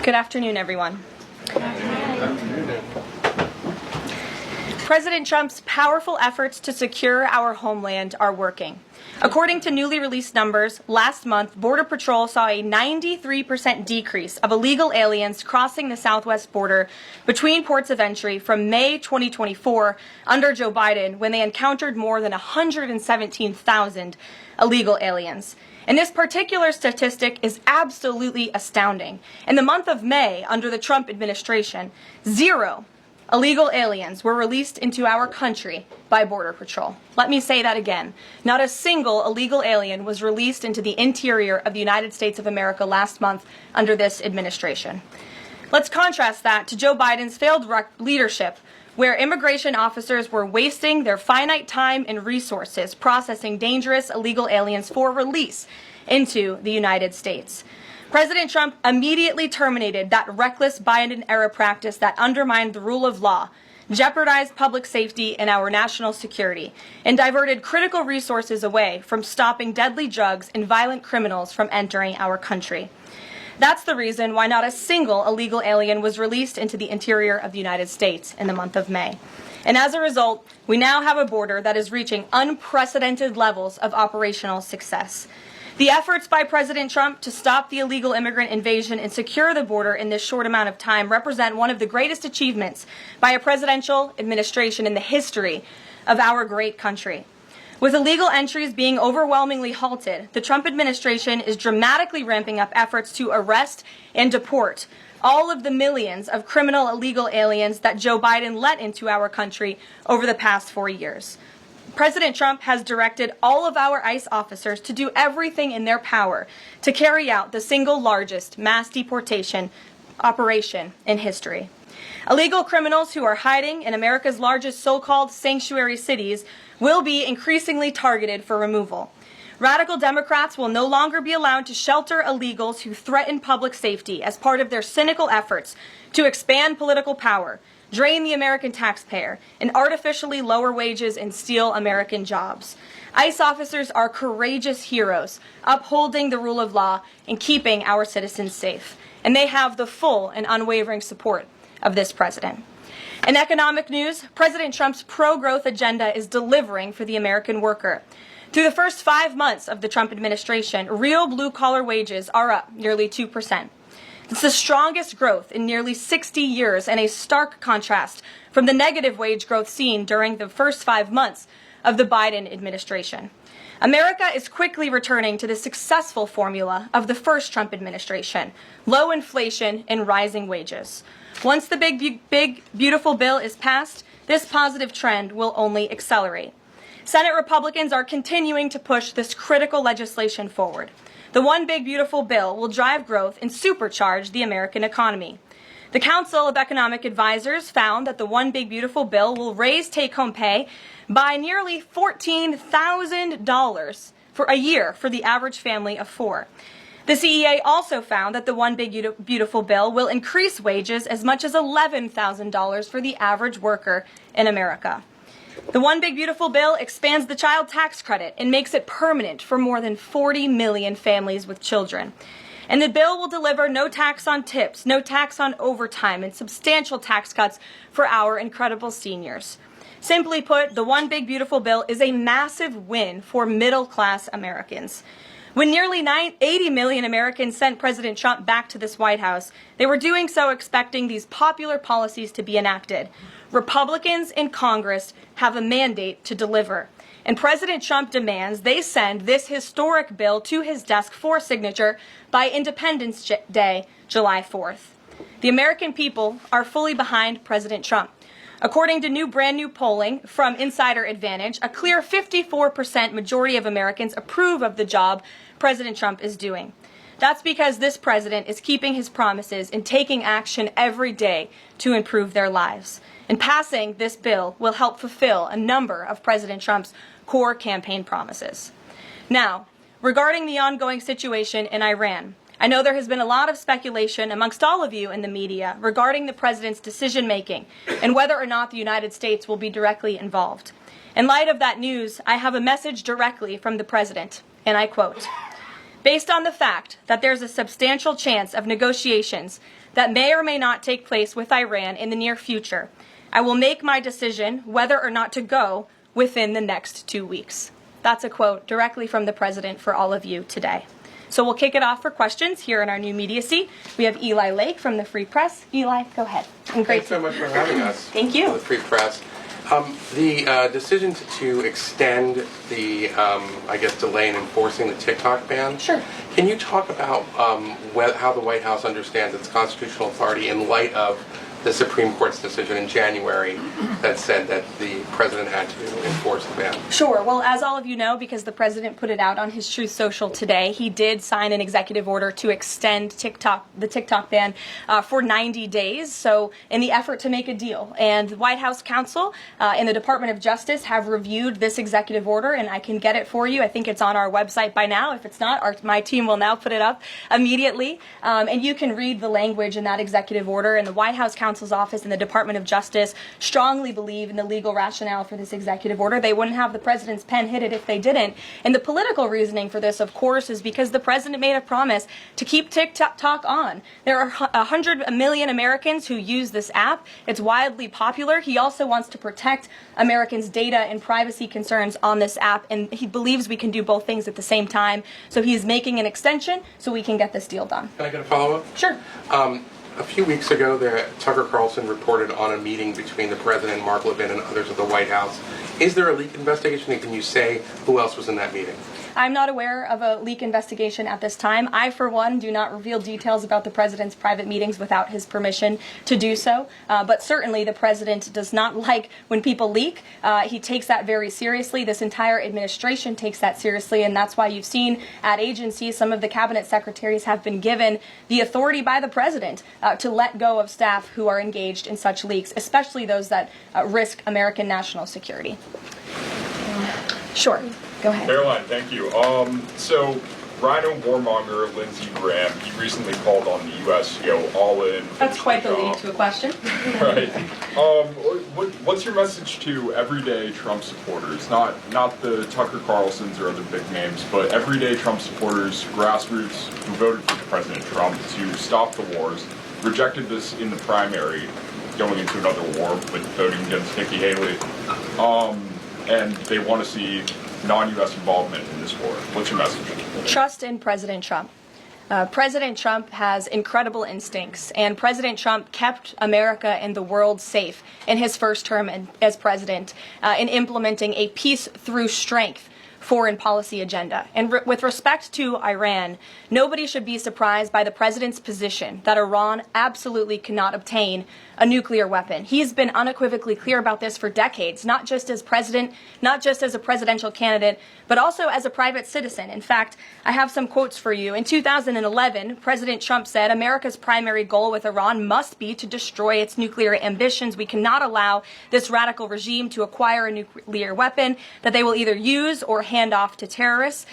Good afternoon, everyone. President Trump's powerful efforts to secure our homeland are working. According to newly released numbers, last month, Border Patrol saw a 93% decrease of illegal aliens crossing the southwest border between ports of entry from May 2024 under Joe Biden, when they encountered more than 117,000 illegal aliens. And this particular statistic is absolutely astounding. In the month of May, under the Trump administration, 0 illegal aliens were released into our country by Border Patrol. Let me say that again. Not a single illegal alien was released into the interior of the United States of America last month under this administration. Let's contrast that to Joe Biden's failed leadership, where immigration officers were wasting their finite time and resources processing dangerous illegal aliens for release into the United States. President Trump immediately terminated that reckless Biden-era practice that undermined the rule of law, jeopardized public safety and our national security, and diverted critical resources away from stopping deadly drugs and violent criminals from entering our country. That's the reason why not a single illegal alien was released into the interior of the United States in the month of May. And as a result, we now have a border that is reaching unprecedented levels of operational success. The efforts by President Trump to stop the illegal immigrant invasion and secure the border in this short amount of time represent one of the greatest achievements by a presidential administration in the history of our great country. With illegal entries being overwhelmingly halted, the Trump administration is dramatically ramping up efforts to arrest and deport all of the millions of criminal illegal aliens that Joe Biden let into our country over the past 4 years. President Trump has directed all of our ICE officers to do everything in their power to carry out the single largest mass deportation operation in history. Illegal criminals who are hiding in America's largest so-called sanctuary cities will be increasingly targeted for removal. Radical Democrats will no longer be allowed to shelter illegals who threaten public safety as part of their cynical efforts to expand political power, drain the American taxpayer, and artificially lower wages and steal American jobs. ICE officers are courageous heroes, upholding the rule of law and keeping our citizens safe. And they have the full and unwavering support of this president. In economic news, President Trump's pro-growth agenda is delivering for the American worker. Through the first 5 months of the Trump administration, real blue-collar wages are up nearly 2%. It's the strongest growth in nearly 60 years, and a stark contrast from the negative wage growth seen during the first 5 months of the Biden administration. America is quickly returning to the successful formula of the first Trump administration: low inflation and rising wages. Once the big, beautiful bill is passed, this positive trend will only accelerate. Senate Republicans are continuing to push this critical legislation forward. The One Big Beautiful Bill will drive growth and supercharge the American economy. The Council of Economic Advisors found that the One Big Beautiful Bill will raise take-home pay by nearly $14,000 for a year for the average family of 4. The CEA also found that the One Big Beautiful Bill will increase wages as much as $11,000 for the average worker in America. The One Big Beautiful Bill expands the child tax credit and makes it permanent for more than 40 million families with children. And the bill will deliver no tax on tips, no tax on overtime, and substantial tax cuts for our incredible seniors. Simply put, the One Big Beautiful Bill is a massive win for middle-class Americans. When nearly 80 million Americans sent President Trump back to this White House, they were doing so expecting these popular policies to be enacted. Republicans in Congress have a mandate to deliver, and President Trump demands they send this historic bill to his desk for signature by Independence Day, July 4th. The American people are fully behind President Trump. According to brand new polling from Insider Advantage, a clear 54% majority of Americans approve of the job President Trump is doing. That's because this president is keeping his promises and taking action every day to improve their lives. And passing this bill will help fulfill a number of President Trump's core campaign promises. Now, regarding the ongoing situation in Iran, I know there has been a lot of speculation amongst all of you in the media regarding the president's decision-making and whether or not the United States will be directly involved. In light of that news, I have a message directly from the president, and I quote, "Based on the fact that there's a substantial chance of negotiations that may or may not take place with Iran in the near future. I will make my decision whether or not to go within the next 2 weeks. That's a quote directly from the president for all of you today. So we'll kick it off for questions here in our new media seat. We have Eli Lake from the Free Press. Eli, go ahead. Thanks so much for having us. Thank you. The Free Press. The decision to extend the, delay in enforcing the TikTok ban. Sure. Can you talk about how the White House understands its constitutional authority in light of the Supreme Court's decision in January that said that the president had to enforce the ban? Sure. Well, as all of you know, because the president put it out on his Truth Social today, he did sign an executive order to extend the TikTok ban for 90 days. So in the effort to make a deal. And the White House counsel and the Department of Justice have reviewed this executive order, and I can get it for you. I think it's on our website by now. If it's not, my team will now put it up immediately. And you can read the language in that executive order. And the White House counsel's office and the Department of Justice strongly believe in the legal rationale for this executive order. They wouldn't have the president's pen hit it if they didn't. And the political reasoning for this, of course, is because the president made a promise to keep TikTok on. There are 100 million Americans who use this app. It's widely popular. He also wants to protect Americans' data and privacy concerns on this app, and he believes we can do both things at the same time. So he's making an extension so we can get this deal done. Can I get a follow-up? Sure. A few weeks ago, Tucker Carlson reported on a meeting between the president, Mark Levin, and others at the White House. Is there a leak investigation, and can you say who else was in that meeting? I'm not aware of a leak investigation at this time. I, for one, do not reveal details about the president's private meetings without his permission to do so. But certainly the president does not like when people leak. He takes that very seriously. This entire administration takes that seriously, and that's why you've seen at agencies some of the cabinet secretaries have been given the authority by the president to let go of staff who are engaged in such leaks, especially those that risk American national security. Sure. Go ahead. Caroline, thank you. So, Rhino warmonger Lindsey Graham, he recently called on the U.S. to go all in. That's quite the lead to a question. Right. What's your message to everyday Trump supporters? Not the Tucker Carlsons or other big names, but everyday Trump supporters, grassroots who voted for President Trump to stop the wars, rejected this in the primary, going into another war with voting against Nikki Haley, and they want to see non-U.S. involvement in this war. What's your message? Trust in President Trump. President Trump has incredible instincts, and President Trump kept America and the world safe in his first term as president in implementing a peace through strength foreign policy agenda. And with respect to Iran, nobody should be surprised by the president's position that Iran absolutely cannot obtain a nuclear weapon. He's been unequivocally clear about this for decades, not just as president, not just as a presidential candidate, but also as a private citizen. In fact, I have some quotes for you. In 2011, President Trump said, America's primary goal with Iran must be to destroy its nuclear ambitions. We cannot allow this radical regime to acquire a nuclear weapon that they will either use or hand off to terrorists.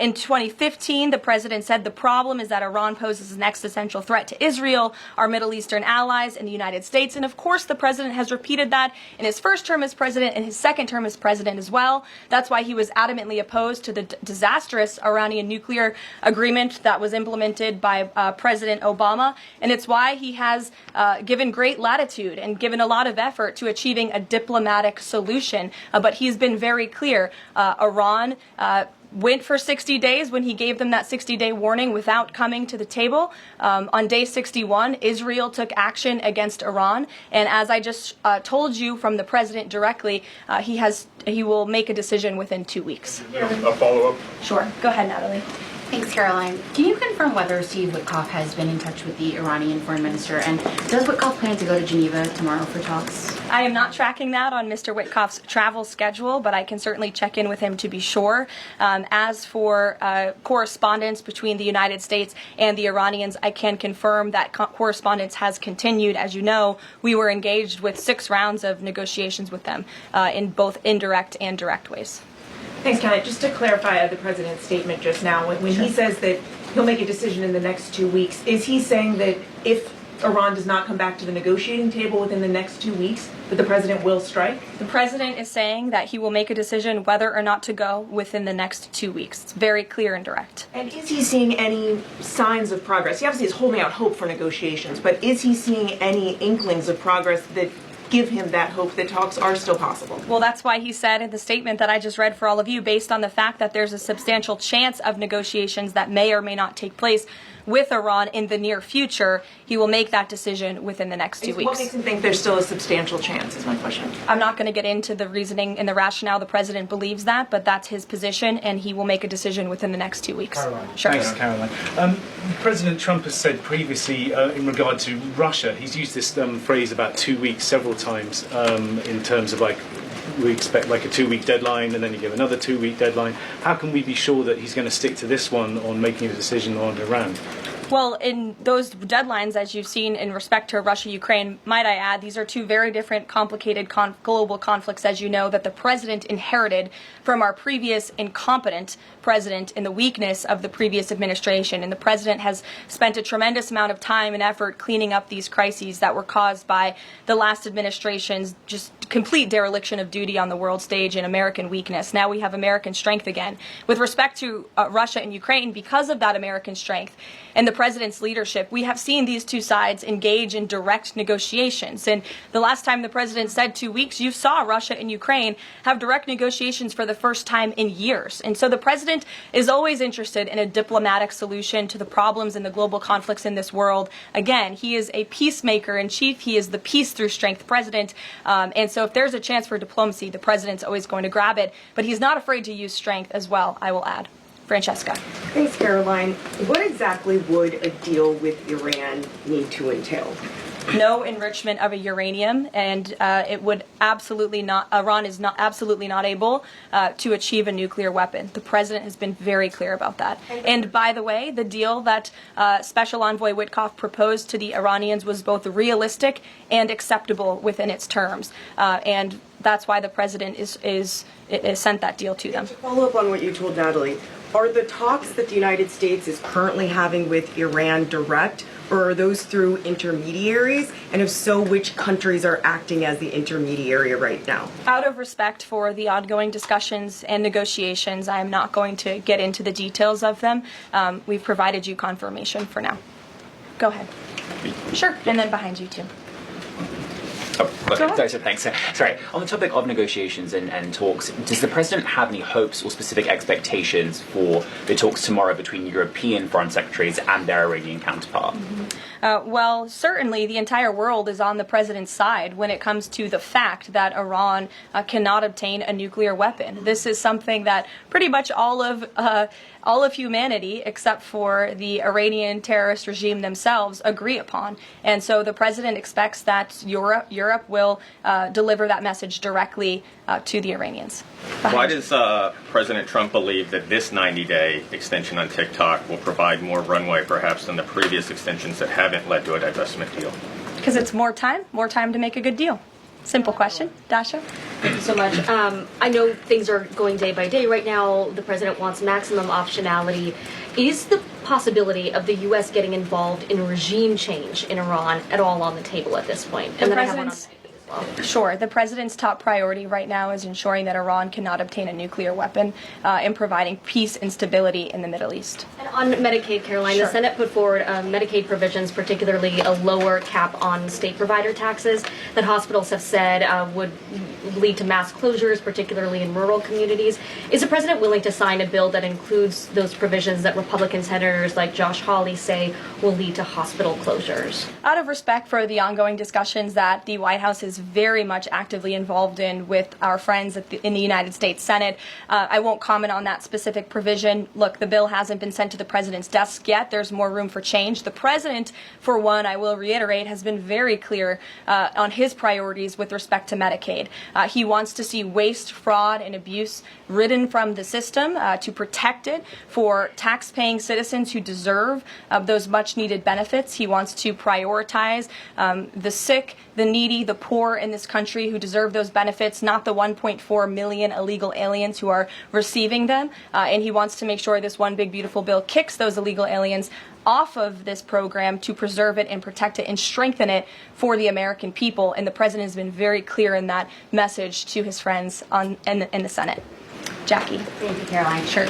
In 2015, the president said the problem is that Iran poses an existential threat to Israel, our Middle Eastern allies, and the United States. And of course, the president has repeated that in his first term as president and his second term as president as well. That's why he was adamantly opposed to the disastrous Iranian nuclear agreement that was implemented by President Obama. And it's why he has given great latitude and given a lot of effort to achieving a diplomatic solution. But he's been very clear. Iran went for 60 days when he gave them that 60-day warning without coming to the table. On day 61, Israel took action against Iran. And as I just told you from the president directly, he will make a decision within 2 weeks. A follow-up? Sure. Go ahead, Natalie. Thanks, Caroline. Can you confirm whether Steve Witkoff has been in touch with the Iranian foreign minister? And does Witkoff plan to go to Geneva tomorrow for talks? I am not tracking that on Mr. Witkoff's travel schedule, but I can certainly check in with him to be sure. As for correspondence between the United States and the Iranians, I can confirm that correspondence has continued. As you know, we were engaged with 6 rounds of negotiations with them in both indirect and direct ways. Thanks, Kelly. Just to clarify the president's statement just now, when he says that he'll make a decision in the next 2 weeks, is he saying that if Iran does not come back to the negotiating table within the next 2 weeks, that the president will strike? The president is saying that he will make a decision whether or not to go within the next 2 weeks. It's very clear and direct. And is he seeing any signs of progress? He obviously is holding out hope for negotiations, but is he seeing any inklings of progress that give him that hope that talks are still possible? Well, that's why he said in the statement that I just read for all of you, based on the fact that there's a substantial chance of negotiations that may or may not take place with Iran in the near future, he will make that decision within the next 2 weeks. What makes him think there's still a substantial chance is my question. I'm not going to get into the reasoning and the rationale. The president believes that, but that's his position, and he will make a decision within the next 2 weeks. Karoline. Sure. Thanks, Karoline. President Trump has said previously in regard to Russia, he's used this phrase about 2 weeks several times in terms of like, we expect like a 2-week deadline and then you give another 2-week deadline. How can we be sure that he's going to stick to this one on making a decision on Iran? Well, in those deadlines, as you've seen in respect to Russia-Ukraine, might I add, these are two very different, complicated global conflicts, as you know, that the president inherited from our previous incompetent president in the weakness of the previous administration. And the president has spent a tremendous amount of time and effort cleaning up these crises that were caused by the last administration's just complete dereliction of duty on the world stage and American weakness. Now we have American strength again. With respect to Russia and Ukraine, because of that American strength and the president's leadership, we have seen these two sides engage in direct negotiations. And the last time the president said 2 weeks, you saw Russia and Ukraine have direct negotiations for the first time in years. And so the president is always interested in a diplomatic solution to the problems and the global conflicts in this world. Again, he is a peacemaker in chief. He is the peace through strength president. And so if there's a chance for diplomacy, the president's always going to grab it. But he's not afraid to use strength as well, I will add. Francesca. Thanks, Caroline. What exactly would a deal with Iran need to entail? No enrichment of a uranium, and it would absolutely not. Iran is not absolutely not able to achieve a nuclear weapon. The president has been very clear about that. And by the way, the deal that Special Envoy Witkoff proposed to the Iranians was both realistic and acceptable within its terms, and that's why the president is sent that deal to them. To follow up on what you told Natalie, are the talks that the United States is currently having with Iran direct, or are those through intermediaries? And if so, which countries are acting as the intermediary right now? Out of respect for the ongoing discussions and negotiations, I am not going to get into the details of them. We've provided you confirmation for now. Go ahead. Sure, and then behind you too. Thanks. Sorry. On the topic of negotiations and talks, does the president have any hopes or specific expectations for the talks tomorrow between European foreign secretaries and their Iranian counterpart? Well, certainly the entire world is on the president's side when it comes to the fact that Iran cannot obtain a nuclear weapon. This is something that pretty much all of humanity, except for the Iranian terrorist regime themselves, agree upon. And so the president expects that Europe will deliver that message directly to the Iranians. Why does President Trump believe that this 90-day extension on TikTok will provide more runway perhaps than the previous extensions that haven't led to a divestment deal? Because it's more time to make a good deal. Simple question. Dasha? Thank you so much. I know things are going day by day right now. The president wants maximum optionality. Is the possibility of the U.S. getting involved in regime change in Iran at all on the table at this point? And then I have one on Sure. The president's top priority right now is ensuring that Iran cannot obtain a nuclear weapon and providing peace and stability in the Middle East. And on Medicaid, Caroline, Sure. The Senate put forward Medicaid provisions, particularly a lower cap on state provider taxes that hospitals have said would lead to mass closures, particularly in rural communities. Is the president willing to sign a bill that includes those provisions that Republican senators like Josh Hawley say will lead to hospital closures? Out of respect for the ongoing discussions that the White House is very much actively involved in with our friends in the United States Senate, I won't comment on that specific provision. Look, the bill hasn't been sent to the president's desk yet. There's more room for change. The president, for one, I will reiterate, has been very clear on his priorities with respect to Medicaid. He wants to see waste, fraud, and abuse ridden from the system to protect it for tax-paying citizens who deserve those much-needed benefits. He wants to prioritize the sick, the needy, the poor in this country who deserve those benefits, not the 1.4 million illegal aliens who are receiving them. And he wants to make sure this one big beautiful bill kicks those illegal aliens off of this program to preserve it and protect it and strengthen it for the American people. And the president has been very clear in that message to his friends in the Senate. Jackie. Thank you, Caroline. Sure.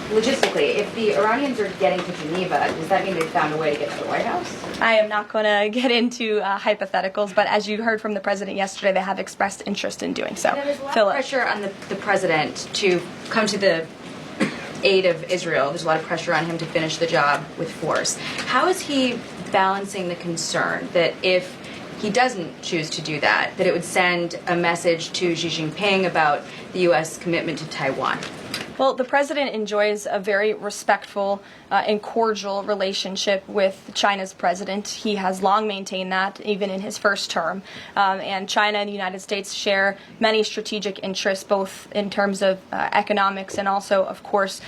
Logistically, if the Iranians are getting to Geneva, does that mean they've found a way to get to the White House? I am not going to get into hypotheticals, but as you heard from the president yesterday, they have expressed interest in doing so. There's a lot Philip. of pressure on the president to come to the aid of Israel. There's a lot of pressure on him to finish the job with force. How is he balancing the concern that if he doesn't choose to do that, that it would send a message to Xi Jinping about the U.S. commitment to Taiwan? Well, the president enjoys a very respectful and cordial relationship with China's president. He has long maintained that, even in his first term. And China and the United States share many strategic interests, both in terms of economics and also, of course,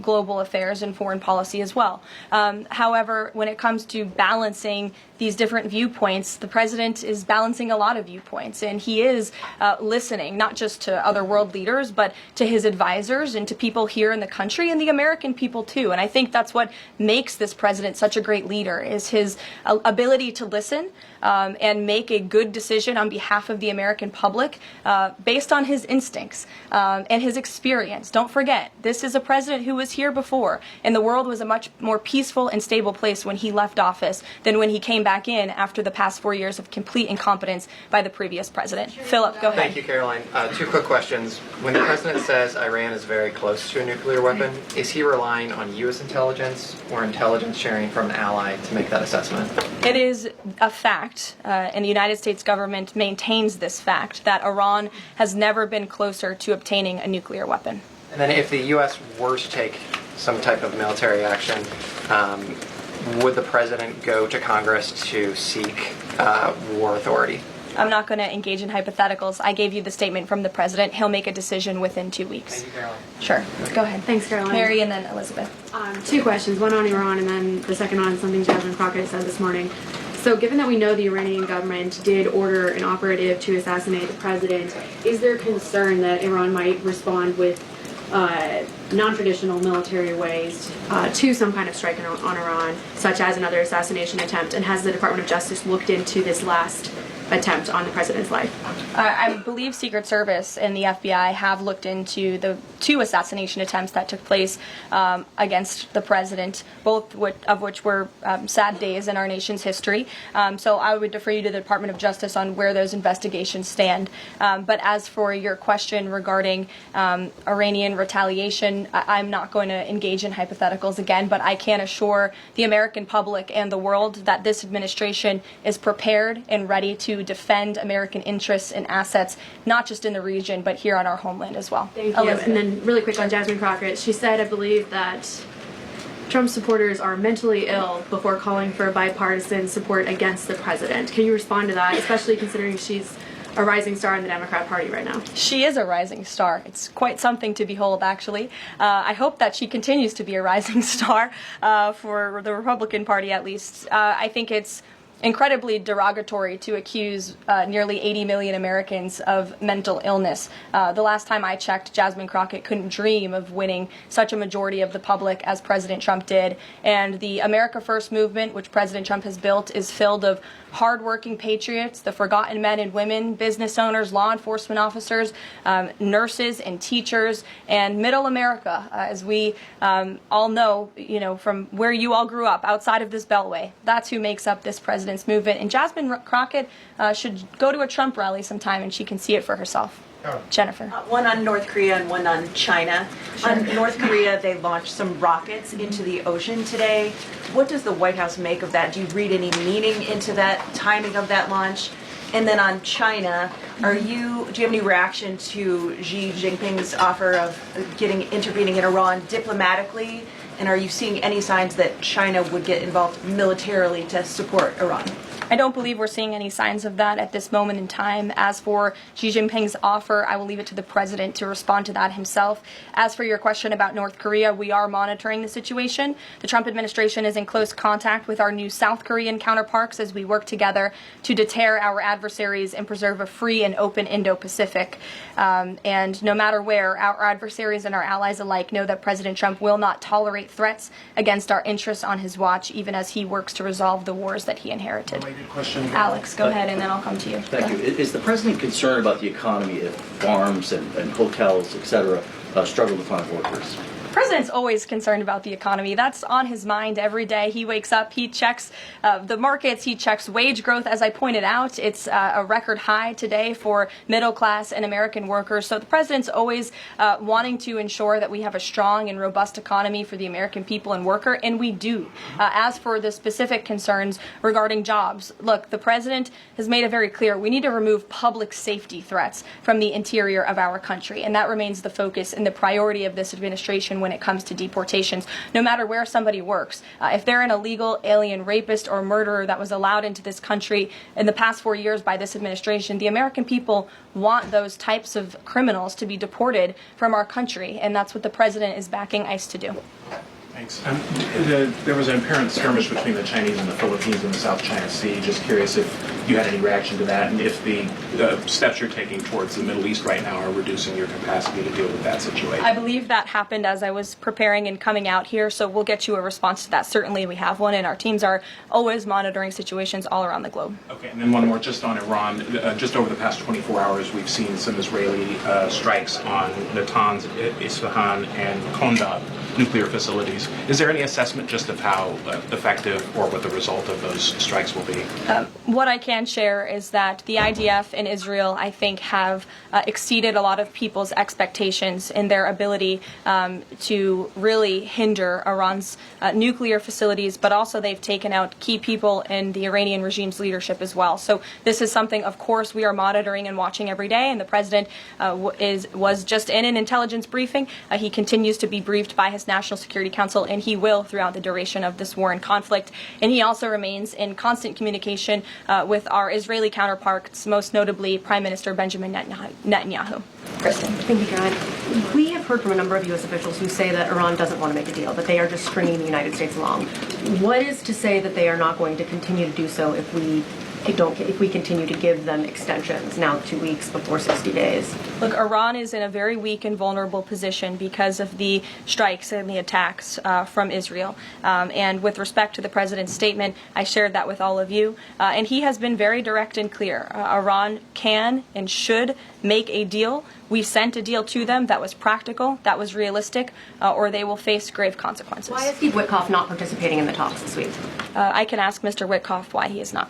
global affairs and foreign policy as well. However, when it comes to balancing these different viewpoints, the president is balancing a lot of viewpoints, and he is listening not just to other world leaders, but to his advisors and to people here in the country and the American people too. And I think that's what makes this president such a great leader, is his ability to listen and make a good decision on behalf of the American public based on his instincts and his experience. Don't forget, this is a president who was here before, and the world was a much more peaceful and stable place when he left office than when he came back in after the past 4 years of complete incompetence by the previous president. Philip, go ahead. Thank you, Caroline. Two quick questions. When the president says Iran is very close to a nuclear weapon, is he relying on U.S. intelligence or intelligence sharing from an ally to make that assessment? It is a fact, and the United States government maintains this fact, that Iran has never been closer to obtaining a nuclear weapon. And then if the U.S. were to take some type of military action, would the president go to Congress to seek war authority? I'm not going to engage in hypotheticals. I gave you the statement from the president. He'll make a decision within 2 weeks. Thank you, Caroline. Sure. Go ahead. Thanks, Caroline. Mary and then Elizabeth. Two questions, one on Iran and then the second on something Jasmine Crockett said this morning. So given that we know the Iranian government did order an operative to assassinate the president, is there concern that Iran might respond with non-traditional military ways to some kind of strike on Iran, such as another assassination attempt? And has the Department of Justice looked into this last attempt on the president's life? I believe Secret Service and the FBI have looked into the 2 assassination attempts that took place against the president, both of which were sad days in our nation's history. So I would defer you to the Department of Justice on where those investigations stand. But as for your question regarding Iranian retaliation, I'm not going to engage in hypotheticals again, but I can assure the American public and the world that this administration is prepared and ready to defend American interests and assets, not just in the region, but here on our homeland as well. Thank you. And then really quick on Jasmine Crockett, she said, I believe, that Trump supporters are mentally ill before calling for bipartisan support against the president. Can you respond to that, especially considering she's a rising star in the Democrat Party right now? She is a rising star. It's quite something to behold, actually. I hope that she continues to be a rising star for the Republican Party, at least. I think it's incredibly derogatory to accuse nearly 80 million Americans of mental illness. The last time I checked, Jasmine Crockett couldn't dream of winning such a majority of the public as President Trump did. And the America First movement, which President Trump has built, is filled of hardworking patriots, the forgotten men and women, business owners, law enforcement officers, nurses and teachers, and middle America, as we all know, from where you all grew up, outside of this beltway. That's who makes up this president's movement. And Jasmine Crockett should go to a Trump rally sometime and she can see it for herself. Jennifer. One on North Korea and one on China. Sure. On North Korea, they launched some rockets into the ocean today. What does the White House make of that? Do you read any meaning into that timing of that launch? And then on China, do you have any reaction to Xi Jinping's offer of intervening in Iran diplomatically? And are you seeing any signs that China would get involved militarily to support Iran? I don't believe we're seeing any signs of that at this moment in time. As for Xi Jinping's offer, I will leave it to the president to respond to that himself. As for your question about North Korea, we are monitoring the situation. The Trump administration is in close contact with our new South Korean counterparts as we work together to deter our adversaries and preserve a free and open Indo-Pacific. And no matter where, our adversaries and our allies alike know that President Trump will not tolerate threats against our interests on his watch, even as he works to resolve the wars that he inherited. Question. Alex, go ahead, and then I'll come to you. Thank you. Is the president concerned about the economy if farms and hotels, et cetera, struggle to find workers? The president's always concerned about the economy. That's on his mind every day. He wakes up, he checks the markets, he checks wage growth. As I pointed out, it's a record high today for middle class and American workers. So the president's always wanting to ensure that we have a strong and robust economy for the American people and worker, and we do. As for the specific concerns regarding jobs, look, the president has made it very clear we need to remove public safety threats from the interior of our country, and that remains the focus and the priority of this administration when it comes to deportations, no matter where somebody works. If they're an illegal alien rapist or murderer that was allowed into this country in the past 4 years by this administration, the American people want those types of criminals to be deported from our country, and that's what the president is backing ICE to do. Thanks. There was an apparent skirmish between the Chinese and the Philippines in the South China Sea. Just curious if you had any reaction to that, and if the steps you're taking towards the Middle East right now are reducing your capacity to deal with that situation. I believe that happened as I was preparing and coming out here, so we'll get you a response to that. Certainly we have one, and our teams are always monitoring situations all around the globe. Okay, and then one more just on Iran. Just over the past 24 hours, we've seen some Israeli strikes on Natanz, Isfahan, and Kondab nuclear facilities. Is there any assessment just of how effective or what the result of those strikes will be? What I can share is that the IDF and Israel, I think, have exceeded a lot of people's expectations in their ability to really hinder Iran's nuclear facilities, but also they've taken out key people in the Iranian regime's leadership as well. So this is something, of course, we are monitoring and watching every day, and the president was just in an intelligence briefing. He continues to be briefed by his National Security Council, and he will throughout the duration of this war and conflict. And he also remains in constant communication with our Israeli counterparts, most notably Prime Minister Benjamin Netanyahu. Kristen. Thank you, Caroline. We have heard from a number of U.S. officials who say that Iran doesn't want to make a deal, that they are just stringing the United States along. What is to say that they are not going to continue to do so if we continue to give them extensions, now 2 weeks before 60 days? Look, Iran is in a very weak and vulnerable position because of the strikes and the attacks from Israel. And with respect to the president's statement, I shared that with all of you. And he has been very direct and clear. Iran can and should make a deal. We sent a deal to them that was practical, that was realistic, or they will face grave consequences. Why is Steve Witkoff not participating in the talks this week? I can ask Mr. Witkoff why he is not.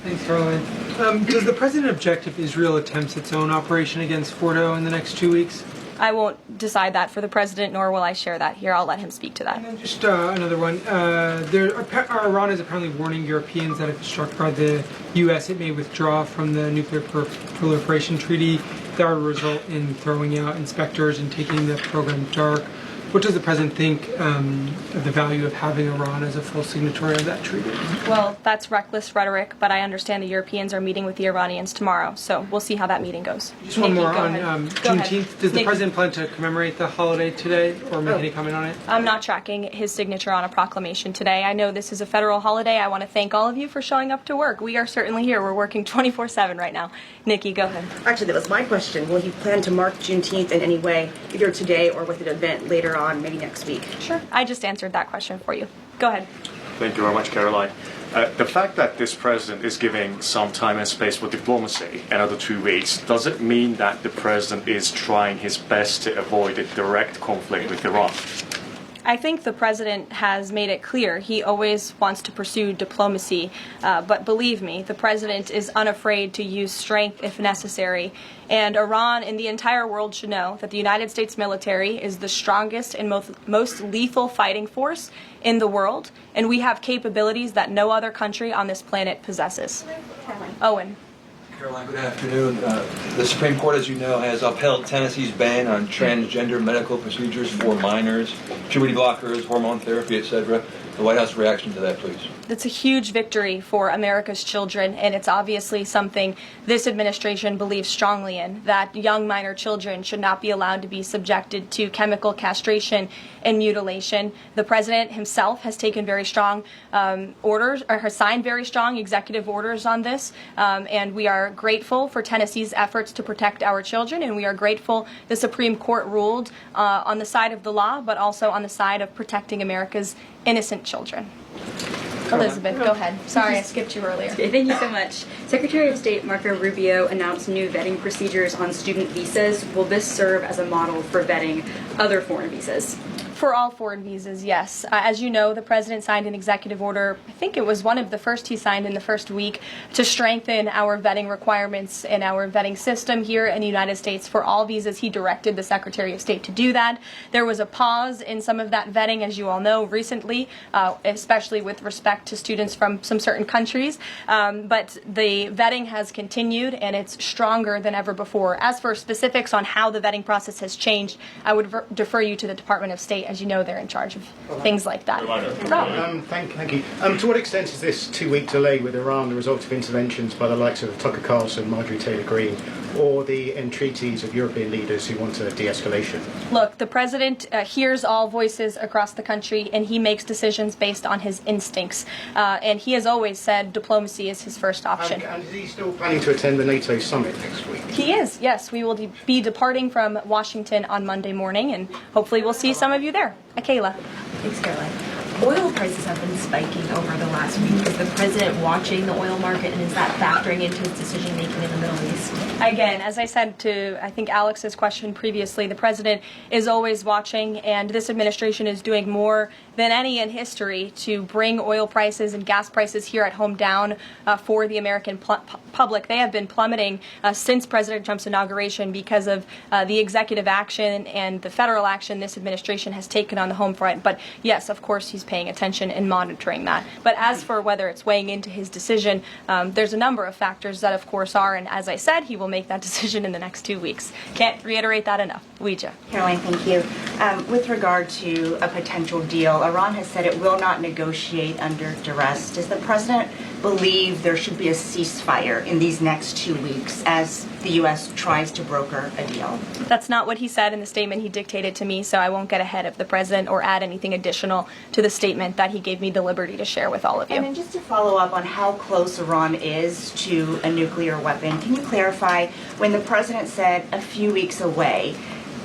Thanks, Caroline. Does the president object if Israel attempts its own operation against Fordo in the next 2 weeks? I won't decide that for the president, nor will I share that here. I'll let him speak to that. And then just another one. Iran is apparently warning Europeans that if struck by the U.S., it may withdraw from the nuclear proliferation treaty. That would result in throwing out inspectors and taking the program dark. What does the president think of the value of having Iran as a full signatory of that treaty? Well, that's reckless rhetoric, but I understand the Europeans are meeting with the Iranians tomorrow, so we'll see how that meeting goes. Just one more on Juneteenth. Does the president plan to commemorate the holiday today or make any comment on it? I'm not tracking his signature on a proclamation today. I know this is a federal holiday. I want to thank all of you for showing up to work. We are certainly here. We're working 24/7 right now. Nikki, go ahead. Actually, that was my question. Will he plan to mark Juneteenth in any way, either today or with an event later on, maybe next week? Sure. I just answered that question for you. Go ahead. Thank you very much, Caroline. The fact that this president is giving some time and space for diplomacy, another 2 weeks, does it mean that the president is trying his best to avoid a direct conflict with Iran? I think the president has made it clear he always wants to pursue diplomacy, but believe me, the president is unafraid to use strength if necessary. And Iran and the entire world should know that the United States military is the strongest and most lethal fighting force in the world, and we have capabilities that no other country on this planet possesses. Owen. Caroline, good afternoon. The Supreme Court, as you know, has upheld Tennessee's ban on transgender medical procedures for minors, puberty blockers, hormone therapy, etc. The White House reaction to that, please. It's a huge victory for America's children, and it's obviously something this administration believes strongly in, that young minor children should not be allowed to be subjected to chemical castration and mutilation. The president himself has taken very strong orders, or has signed very strong executive orders on this, and we are grateful for Tennessee's efforts to protect our children, and we are grateful the Supreme Court ruled on the side of the law, but also on the side of protecting America's innocent children. Elizabeth, go ahead. Sorry, I skipped you earlier. Okay, thank you so much. Secretary of State Marco Rubio announced new vetting procedures on student visas. Will this serve as a model for vetting other foreign visas? For all foreign visas, yes. As you know, the president signed an executive order, I think it was one of the first he signed in the first week, to strengthen our vetting requirements and our vetting system here in the United States for all visas. He directed the Secretary of State to do that. There was a pause in some of that vetting, as you all know, recently, especially with respect to students from some certain countries. But the vetting has continued, and it's stronger than ever before. As for specifics on how the vetting process has changed, I would defer you to the Department of State. As you know, they're in charge of things like that. Thank you. To what extent is this 2-week delay with Iran the result of interventions by the likes of Tucker Carlson, Marjorie Taylor Greene, or the entreaties of European leaders who want a de-escalation? Look, the president hears all voices across the country, and he makes decisions based on his instincts. And he has always said diplomacy is his first option. And is he still planning to attend the NATO summit next week? He is, yes. We will be departing from Washington on Monday morning, and hopefully we'll see some of you there. Kayla. Thanks, Caroline. Oil prices have been spiking over the last week. Is the president watching the oil market, and is that factoring into his decision-making in the Middle East? Again, as I said to, I think, Alex's question previously, the president is always watching, and this administration is doing more than any in history to bring oil prices and gas prices here at home down for the American public. They have been plummeting since President Trump's inauguration because of the executive action and the federal action this administration has taken on the home front. But yes, of course, he's paying attention and monitoring that. But as for whether it's weighing into his decision, there's a number of factors that, of course, are, and as I said, he will make that decision in the next 2 weeks. Can't reiterate that enough. Ouija. Caroline, thank you. With regard to a potential deal, Iran has said it will not negotiate under duress. Does the president believe there should be a ceasefire in these next 2 weeks as the U.S. tries to broker a deal? That's not what he said in the statement he dictated to me, so I won't get ahead of the president or add anything additional to the statement that he gave me the liberty to share with all of you. And then just to follow up on how close Iran is to a nuclear weapon, can you clarify, when the president said a few weeks away,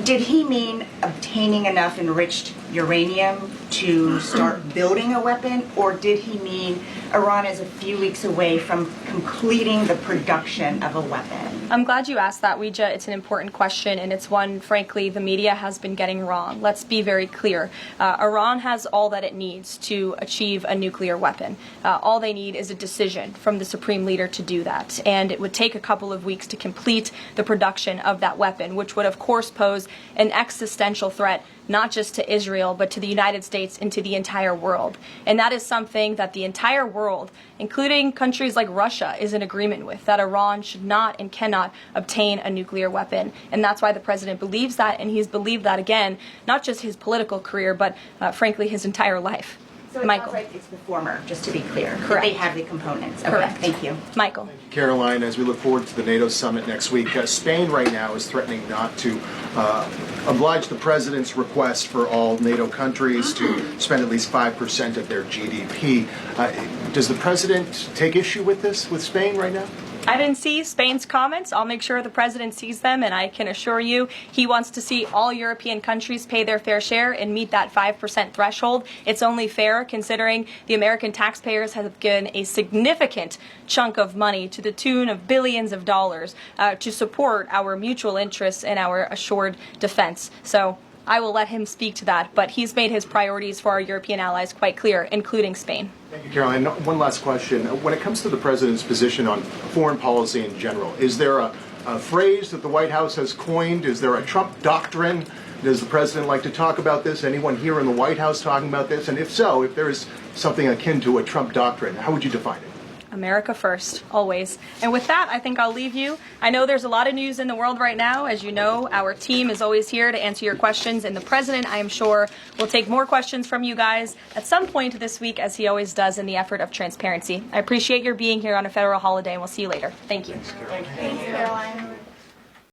did he mean obtaining enough enriched uranium to start building a weapon, or did he mean Iran is a few weeks away from completing the production of a weapon? I'm glad you asked that, Ouija. It's an important question, and it's one, frankly, the media has been getting wrong. Let's be very clear. Iran has all that it needs to achieve a nuclear weapon. All they need is a decision from the supreme leader to do that, and it would take a couple of weeks to complete the production of that weapon, which would, of course, pose an existential threat not just to Israel, but to the United States and to the entire world. And that is something that the entire world, including countries like Russia, is in agreement with, that Iran should not and cannot obtain a nuclear weapon. And that's why the president believes that, and he's believed that, again, not just his political career, but frankly, his entire life. So it sounds like it's the former, just to be clear. Correct. They have the components. Okay, Correct. thank you. Michael. Caroline, as we look forward to the NATO summit next week, Spain right now is threatening not to oblige the president's request for all NATO countries to spend at least 5% of their GDP. Does the president take issue with this, with Spain right now? I didn't see Spain's comments. I'll make sure the president sees them, and I can assure you he wants to see all European countries pay their fair share and meet that 5% threshold. It's only fair considering the American taxpayers have given a significant chunk of money to the tune of billions of dollars to support our mutual interests and our assured defense. So I will let him speak to that, but he's made his priorities for our European allies quite clear, including Spain. Thank you, Caroline. One last question. When it comes to the president's position on foreign policy in general, is there a phrase that the White House has coined? Is there a Trump doctrine? Does the president like to talk about this? Anyone here in the White House talking about this? And if so, if there is something akin to a Trump doctrine, how would you define it? America first, always. And with that, I think I'll leave you. I know there's a lot of news in the world right now. As you know, our team is always here to answer your questions. And the president, I am sure, will take more questions from you guys at some point this week, as he always does in the effort of transparency. I appreciate your being here on a federal holiday, and we'll see you later. Thank you. Thanks, Caroline.